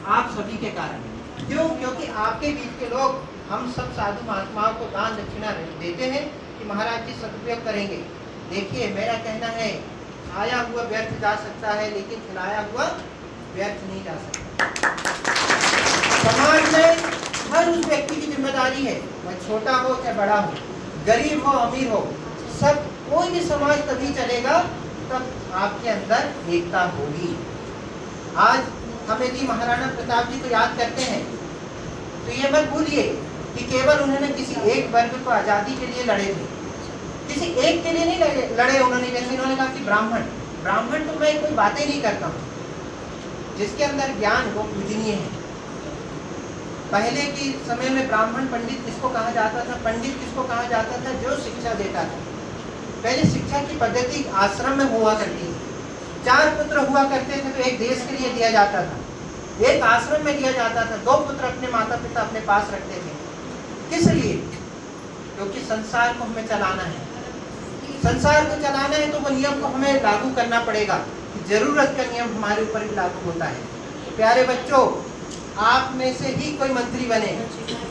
आप सभी के कारण। क्यों? क्योंकि आपके बीच के लोग हम सब साधु महात्माओं को दान दक्षिणा देते हैं कि महाराज जी सदुपयोग करेंगे। देखिए, मेरा कहना है खाया हुआ व्यर्थ जा सकता है, लेकिन खिलाया हुआ व्यर्थ नहीं जा सकता। समाज में हर उस व्यक्ति की जिम्मेदारी है, वह छोटा हो चाहे बड़ा हो, गरीब हो अमीर हो, सब कोई भी समाज तभी चलेगा तब आपके अंदर एकता होगी। आज हम यदि महाराणा प्रताप जी को याद करते हैं तो ये मत भूलिए कि केवल उन्होंने किसी एक वर्ग को आज़ादी के लिए लड़े थे, किसी एक के लिए नहीं लड़े उन्होंने। जैसे उन्होंने कहा कि ब्राह्मण तो मैं कोई बातें नहीं करता हूँ, जिसके अंदर ज्ञान वो पूजनीय है। पहले के समय में ब्राह्मण पंडित किसको कहा जाता था? पंडित किसको कहा जाता था? जो शिक्षा देता था। पहले शिक्षा की पद्धति आश्रम में हुआ करती थी। 4 पुत्र हुआ करते थे तो एक देश के लिए दिया जाता था, एक आश्रम में दिया जाता था। 2 पुत्र अपने माता पिता अपने पास रखते थे। किस लिए? क्योंकि संसार को हमें चलाना है। संसार को चलाना है तो वो नियम को हमें लागू करना पड़ेगा। जरूरत का नियम हमारे ऊपर भी लागू होता है। प्यारे बच्चों, आप में से ही कोई मंत्री बने,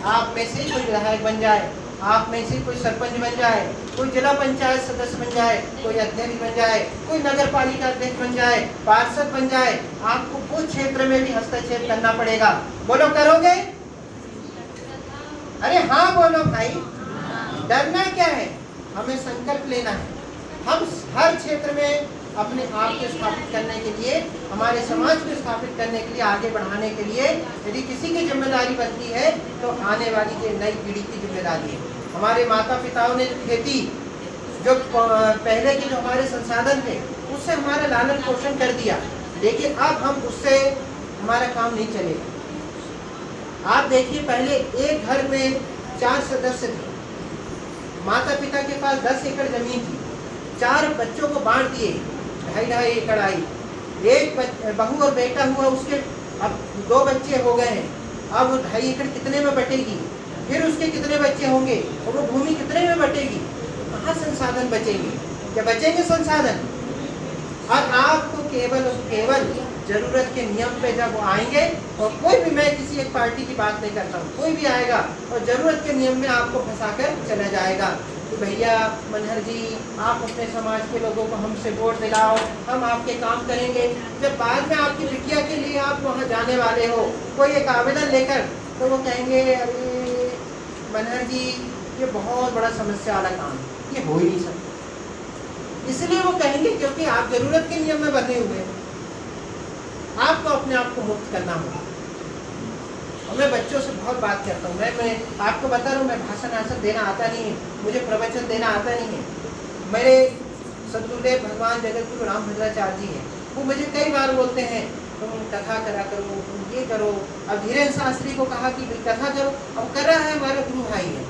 आप में से ही कोई विधायक बन जाए, आप में से कोई सरपंच बन जाए, कोई जिला पंचायत सदस्य बन जाए, कोई अध्यक्ष बन जाए, कोई नगर पालिका अध्यक्ष बन जाए, पार्षद बन जाए, आपको वो क्षेत्र में भी हस्तक्षेप करना पड़ेगा। बोलो, करोगे? अरे हाँ बोलो भाई, डरना क्या है? हमें संकल्प लेना है। हम हर क्षेत्र में अपने आप को स्थापित करने के लिए, हमारे समाज को स्थापित करने के लिए, आगे बढ़ाने के लिए यदि किसी की जिम्मेदारी बनती है तो आने वाली जो नई पीढ़ी की जिम्मेदारी है। हमारे माता पिताओं ने खेती, जो पहले के जो हमारे संसाधन थे, उससे हमारा लालन पोषण कर दिया, लेकिन अब हम उससे हमारा काम नहीं चलेगा। आप देखिए, पहले एक घर में 4 सदस्य थे, माता पिता के पास 10 एकड़ जमीन थी, 4 बच्चों को बांट दिए, 2.5 एकड़ आई। एक बहू और बेटा हुआ, उसके अब 2 बच्चे हो गए हैं। अब 2.5 एकड़ कितने में बटेगी? फिर उसके कितने बच्चे होंगे और वो भूमि कितने में बटेगी? कहाँ संसाधन बचेंगे? क्या बचेंगे संसाधन? और आपको केवल जरूरत के नियम पे जब वो आएंगे, और कोई भी, मैं किसी एक पार्टी की बात नहीं करता हूँ, कोई भी आएगा और जरूरत के नियम में आपको फंसाकर चला जाएगा कि भैया मनहर जी, आप अपने समाज के लोगों को हमसे वोट दिलाओ, हम आपके काम करेंगे। जब बाद में आपकी बिटिया के लिए आप वहाँ जाने वाले हो कोई एक आवेदन लेकर, तो वो कहेंगे अरे मनहर जी, ये बहुत बड़ा समस्या वाला काम है, ये हो ही नहीं सकता। इसलिए वो कहेंगे क्योंकि आप जरूरत के नियम में बंधे हुए हैं। आपको अपने आप को मुक्त करना होगा। और मैं बच्चों से बहुत बात करता हूँ। मैं आपको बता रहा हूँ, मैं भाषण देना आता नहीं है, मुझे प्रवचन देना आता नहीं है। मेरे सदगुरुदेव भगवान जगतगुरु रामभद्राचार्य जी हैं, वो मुझे कई बार बोलते हैं तुम कथा करा करो, तुम ये करो। अब धीरेन्द्र शास्त्री को कहा कि कथा करो, अब कर रहा है, हमारा गुरु भाई है,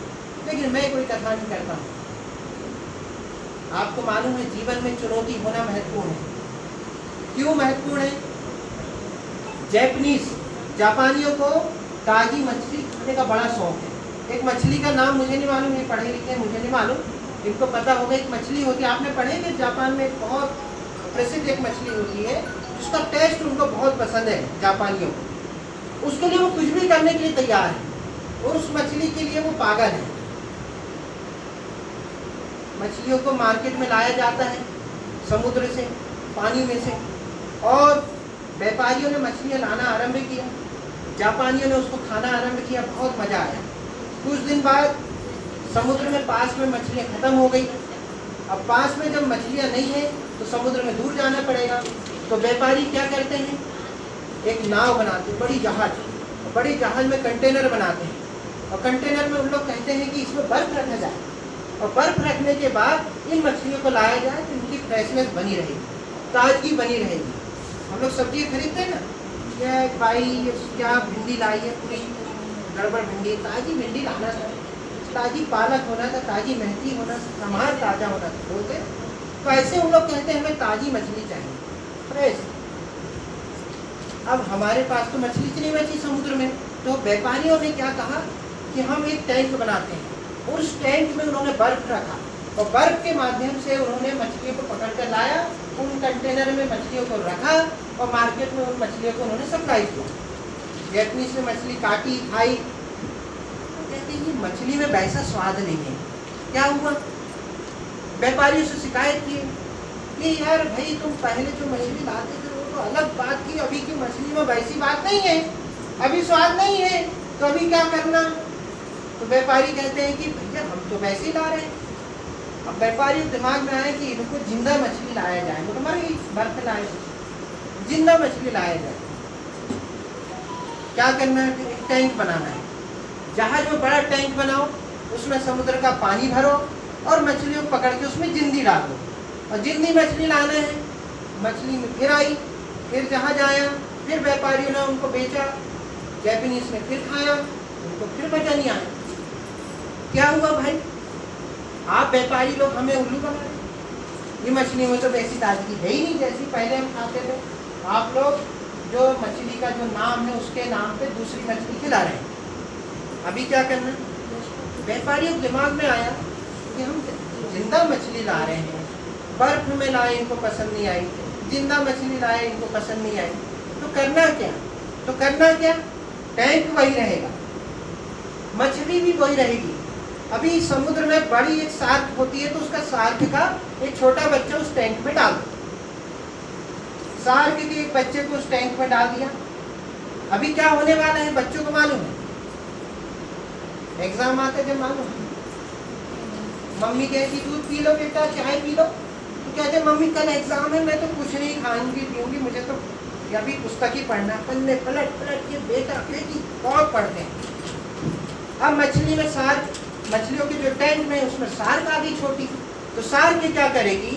लेकिन मैं कोई कथा नहीं करता हूँ। आपको मालूम है, जीवन में चुनौती होना महत्वपूर्ण है। क्यों महत्वपूर्ण है? जापानियों को ताजी मछली खाने का बड़ा शौक है। एक मछली का नाम मुझे नहीं मालूम, ये पढ़े लिखे मुझे नहीं मालूम, इनको पता होगा। एक मछली होती है, आपने पढ़े कि जापान में बहुत प्रसिद्ध एक मछली होती है, जिसका टेस्ट उनको बहुत पसंद है जापानियों को। उसके लिए वो कुछ भी करने के लिए तैयार है, और उस मछली के लिए वो पागल है। मछलियों को मार्केट में लाया जाता है समुद्र से, पानी में से, और व्यापारियों ने मछलियाँ लाना आरंभ किया, जापानियों ने उसको खाना आरंभ किया, बहुत मज़ा आया। कुछ दिन बाद समुद्र में पास में मछलियाँ ख़त्म हो गई। अब पास में जब मछलियाँ नहीं है तो समुद्र में दूर जाना पड़ेगा। तो व्यापारी क्या करते हैं, एक नाव बनाते हैं, बड़ी जहाज में कंटेनर बनाते हैं, और कंटेनर में उन लोग कहते हैं कि इसमें बर्फ़ रखा जाए, और बर्फ़ रखने के बाद इन मछलियों को लाया जाए तो इनकी फ्रेशनेस बनी रहेगी, ताजगी बनी रहेगी। हम लोग सब्जी खरीदते हैं ना, क्या भाई क्या भिंडी लाई है, पूरी गड़बड़ भिंडी, ताज़ी भिंडी लाना था, ताज़ी पालक होना था, ताज़ी मेथी होना, सामान ताज़ा होना था, बोलते। तो ऐसे उन लोग कहते हैं हमें ताज़ी मछली चाहिए, फ्रेश। अब हमारे पास तो मछली नहीं बची समुद्र में, तो व्यापारियों ने क्या कहा कि हम एक टैंक बनाते हैं। उस टैंक में उन्होंने बर्फ़ रखा, और बर्फ़ के माध्यम से उन्होंने मछलियों को पकड़ कर लाया, उन कंटेनर में मछलियों को रखा, और मार्केट में उन मछलियों को उन्होंने सप्लाई किया। जैपनीज ने मछली काटी, खाई, तो कहते हैं कि मछली में वैसा स्वाद नहीं है। क्या हुआ? व्यापारियों से शिकायत की कि यार भाई तुम पहले जो मछली लाते थे वो तो अलग बात थी, अभी की मछली में वैसी बात नहीं है, अभी स्वाद नहीं है, तो अभी क्या करना? तो व्यापारी कहते हैं कि भैया हम तो वैसे ही ला रहे हैं। अब व्यापारी दिमाग में आया कि इनको जिंदा मछली लाया जाए, वो तो मर गई, बर्फ लाए, जिंदा मछली लाया जाए। क्या करना है? एक टैंक बनाना है, जहाज में बड़ा टैंक बनाओ, उसमें समुद्र का पानी भरो और मछलियों को पकड़ के उसमें जिंदी डाल दो, और जिंदी मछली लाना है। मछली में फिर आई, फिर जहाज आया, फिर व्यापारियों ने उनको बेचा, जैपनीज ने फिर खाया, उनको फिर मजा नहीं आया। क्या हुआ भाई? आप व्यापारी लोग हमें उल्लू बना रहे, ये मछली में तो वैसी ताजगी है ही नहीं जैसी पहले हम खाते थे। आप लोग जो मछली का जो नाम है उसके नाम पे दूसरी मछली खिला रहे हैं। अभी क्या करना? व्यापारियों के दिमाग में आया कि हम जिंदा मछली ला रहे हैं, बर्फ में लाए इनको पसंद नहीं आई, जिंदा मछली लाए इनको पसंद नहीं आई, तो करना क्या? तो करना क्या? टैंक वही रहेगा, मछली भी वही रहेगी। अभी समुद्र में बड़ी एक शार्क होती है, तो उसका शार्क का एक छोटा बच्चा उस टैंक में डाल दो। शार्क के एक बच्चे को उस टैंक में डाल दिया। अभी क्या होने वाला है बच्चों को मालूम है? एग्जाम आते जब मालूम है, मम्मी कहती दूध पी लो बेटा, चाय पी लो, तो कहते मम्मी कल एग्जाम है, मैं तो कुछ नहीं खाऊंगी पीऊंगी, मुझे तो अभी पुस्तक ही पढ़ना, पन्ने पलट पलट के बेटा बेटी बहुत पढ़ते हैं। अब मछली में शार्क, मछलियों के जो टैंक में उसमें शार्क आ गई छोटी, तो शार्क क्या करेगी?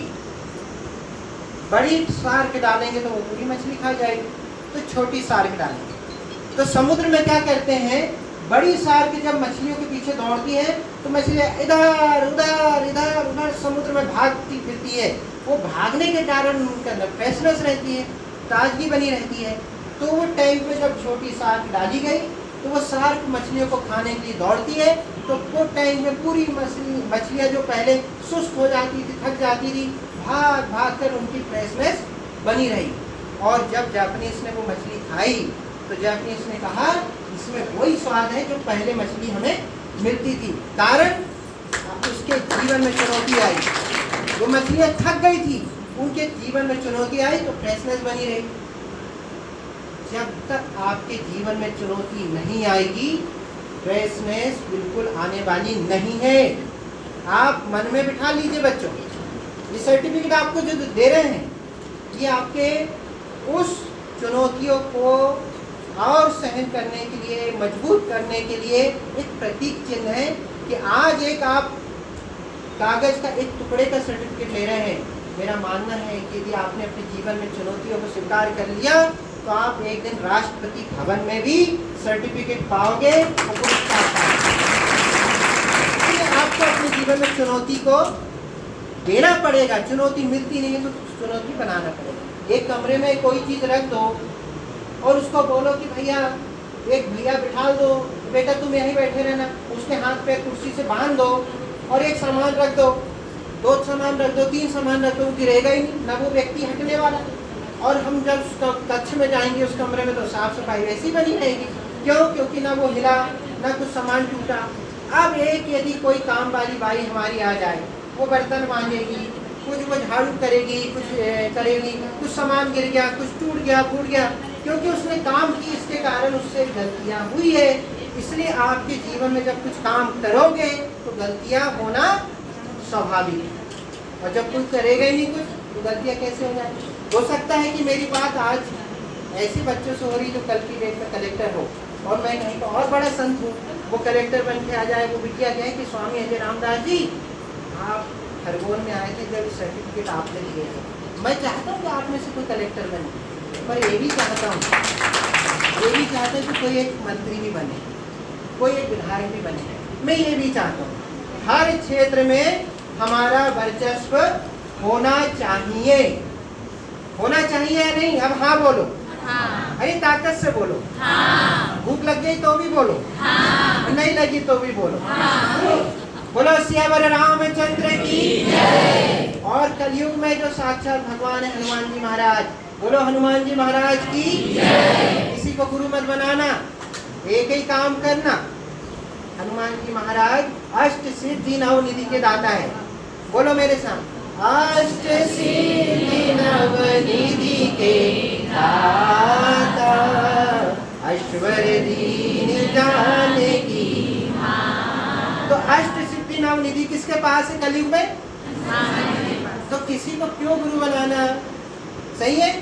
बड़ी शार्क डालेंगे तो वो पूरी मछली खा जाएगी, तो छोटी शार्क डालेंगे। तो समुद्र में क्या करते हैं? बड़ी शार्क जब मछलियों के पीछे दौड़ती है तो मछलियाँ इधर उधर इधर उधर समुद्र में भागती फिरती है। वो भागने के कारण उनके अंदर फ्रेशनेस रहती है, ताजगी बनी रहती है। तो वो टैंक में जब छोटी शार्क डाली गई तो वो शार्क मछलियों को खाने के लिए दौड़ती है, तो वो टैंक में पूरी मछलियाँ जो पहले सुस्त हो जाती थी, थक जाती थी, भाग भाग कर उनकी फ्रेशनेस बनी रही। और जब जापानीज ने वो मछली खाई तो जापानीज ने कहा इसमें वही स्वाद है जो पहले मछली हमें मिलती थी। कारण उसके जीवन में चुनौती आई, वो मछलियाँ थक गई थी, उनके जीवन में चुनौती आई तो फ्रेशनेस बनी रही। जब तक आपके जीवन में चुनौती नहीं आएगी, फ्रेशनेस बिल्कुल आने वाली नहीं है। आप मन में बिठा लीजिए बच्चों, ये सर्टिफिकेट आपको जो दे रहे हैं ये आपके उस चुनौतियों को और सहन करने के लिए, मजबूत करने के लिए एक प्रतीक चिन्ह है कि आज एक आप कागज का एक टुकड़े का सर्टिफिकेट ले रहे हैं। मेरा मानना है कि यदि आपने अपने जीवन में चुनौतियों को स्वीकार कर लिया तो आप एक दिन राष्ट्रपति भवन में भी सर्टिफिकेट पाओगे और पुरस्कार पाओगे। आपको अपने जीवन में चुनौती को देना पड़ेगा। चुनौती मिलती नहीं है तो चुनौती बनाना पड़ेगा। एक कमरे में कोई चीज़ रख दो और उसको बोलो कि भैया एक भैया बिठा दो, बेटा तुम यहीं बैठे रहना, उसके हाथ पे कुर्सी से बांध दो और एक सामान रख दो, 2 सामान रख दो, 3 सामान रख दो, गिरेगा ही नहीं, ना वो व्यक्ति हटने वाला। और हम जब कक्ष में जाएंगे उस कमरे में तो साफ सफाई वैसी बनी रहेगी। क्यों? क्योंकि ना वो हिला, ना कुछ सामान टूटा। अब एक यदि कोई काम वाली बाई हमारी आ जाए, वो बर्तन मांजेगी, कुछ वो झाड़ू करेगी, कुछ करेगी, कुछ सामान गिर गया, कुछ टूट गया, फूट गया, क्योंकि उसने काम की, इसके कारण उससे गलतियाँ हुई है। इसलिए आपके जीवन में जब कुछ काम करोगे तो गलतियाँ होना स्वाभाविक है, और जब कुछ करेगा ही नहीं कुछ तो गलतियाँ कैसे हो जाएगी? हो सकता है कि मेरी बात आज ऐसे बच्चों से हो रही जो कल की डेट में कलेक्टर हो, और मैं कहीं का और बड़ा संत हूँ, वो कलेक्टर बन के आ जाए। वो बिटिया कहे कि स्वामी अजय रामदास जी आप खरगोन में आए थे जब सर्टिफिकेट आपने लिए हैं, मैं चाहता हूँ कि आप में से कोई कलेक्टर बने, पर ये भी चाहता हूँ कि कोई एक मंत्री भी बने, कोई एक विधायक भी बने। मैं ये भी चाहता हूँ हर क्षेत्र में हमारा वर्चस्व होना चाहिए। होना चाहिए या नहीं? अब हाँ बोलो। हाँ। अरे ताकत से बोलो। हाँ। भूख लग गई तो भी बोलो। हाँ। नहीं लगी तो भी बोलो। हाँ। बोलो सियावर रामचंद्र की जय। और कलयुग में जो साक्षात भगवान है हनुमान जी महाराज, बोलो हनुमान जी महाराज की किसी को गुरु मत बनाना, एक ही काम करना। हनुमान जी महाराज अष्ट सिद्धि नवनिधि के दाता है। बोलो मेरे साथ, अष्ट सिद्धि नवनिधि के दाता, ऐश्वर्य दीन जाने की। तो अष्ट सिद्धि नवनिधि किसके पास है कलयुग में? तो किसी को क्यों गुरु बनाना? सही है,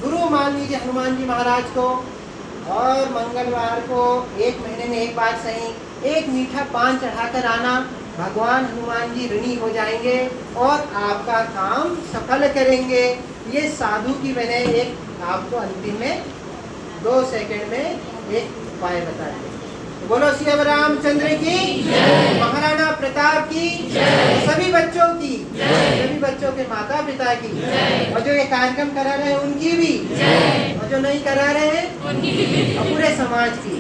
गुरु मान लीजिए हनुमान जी महाराज को, और मंगलवार को 1 महीने में एक बार सही एक मीठा पान चढ़ाकर आना। भगवान हनुमान जी ऋणी हो जाएंगे और आपका काम सफल करेंगे। ये साधु की मैंने एक आपको अंतिम में 2 सेकंड में एक उपाय बता दिया। बोलो श्री रामचंद्र की, महाराणा प्रताप की, सभी बच्चों की, सभी बच्चों के माता पिता की, और जो ये कार्यक्रम करा रहे हैं उनकी भी, और जो नहीं करा रहे हैं उनकी भी, और पूरे समाज की।